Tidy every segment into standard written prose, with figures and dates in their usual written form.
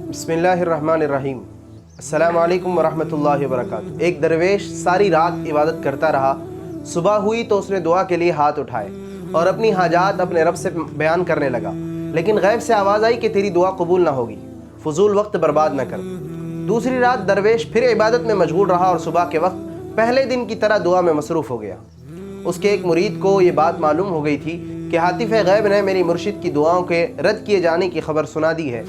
बिस्मिल्लाहिर्रहमानिर्रहीम। अस्सलामु अलैकुम वरहमतुल्लाहि वबरकातुहू। एक दरवेश सारी रात इबादत करता रहा। सुबह हुई तो उसने दुआ के लिए हाथ उठाए और अपनी हाजात अपने रब से बयान करने लगा, लेकिन गैब से आवाज़ आई कि तेरी दुआ कबूल ना होगी, फजूल वक्त बर्बाद न कर। दूसरी रात दरवेश फिर इबादत में मशगूल रहा और सुबह के वक्त पहले दिन की तरह दुआ में मसरूफ़ हो गया। उसके एक मुरीद को ये बात मालूम हो गई थी कि हातिफ़ गैब ने मेरी मुर्शिद की दुआओं के रद्द किए जाने की खबर सुना दी है।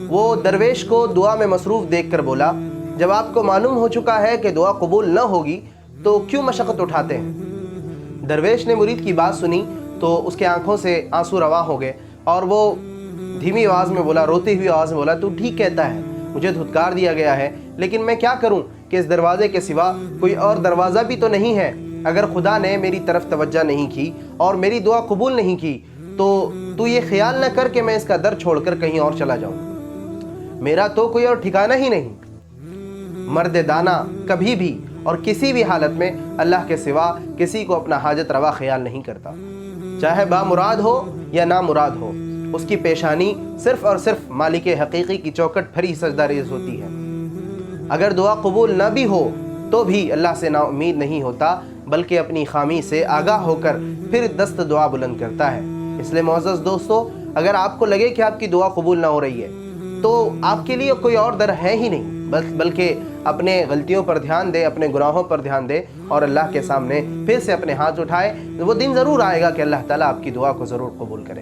वो दरवेश को दुआ में मसरूफ़ देख कर बोला, जब आपको मालूम हो चुका है कि दुआ कबूल न होगी तो क्यों मशक्क़त उठाते हैं। दरवेश ने मुरीद की बात सुनी तो उसके आंखों से आंसू रवा हो गए और वो धीमी आवाज़ में बोला, रोती हुई आवाज़ में बोला, तू ठीक कहता है, मुझे धुतकार दिया गया है, लेकिन मैं क्या करूं कि इस दरवाज़े के सिवा कोई और दरवाज़ा भी तो नहीं है। अगर खुदा ने मेरी तरफ तवज्जो नहीं की और मेरी दुआ कबूल नहीं की तो तू ये ख्याल न कर कि मैं इसका दर छोड़कर कहीं और चला जाऊं। मेरा तो कोई और ठिकाना ही नहीं। मर्द दाना कभी भी और किसी भी हालत में अल्लाह के सिवा किसी को अपना हाजत रवा ख्याल नहीं करता, चाहे बामुराद हो या नामुराद हो। उसकी पेशानी सिर्फ और सिर्फ मालिक हकीकी की चौखट पर ही सजदारेज़ होती है। अगर दुआ कबूल न भी हो तो भी अल्लाह से ना उम्मीद नहीं होता, बल्कि अपनी खामी से आगाह होकर फिर दस्त दुआ बुलंद करता है। इसलिए मुअज़्ज़ज़ दोस्तों, अगर आपको लगे कि आपकी दुआ कबूल ना हो रही है तो आपके लिए कोई और दर है ही नहीं, बल्कि अपने गलतियों पर ध्यान दे, अपने गुनाहों पर ध्यान दे और अल्लाह के सामने फिर से अपने हाथ उठाए। वो दिन ज़रूर आएगा कि अल्लाह ताला आपकी दुआ को ज़रूर कबूल करे।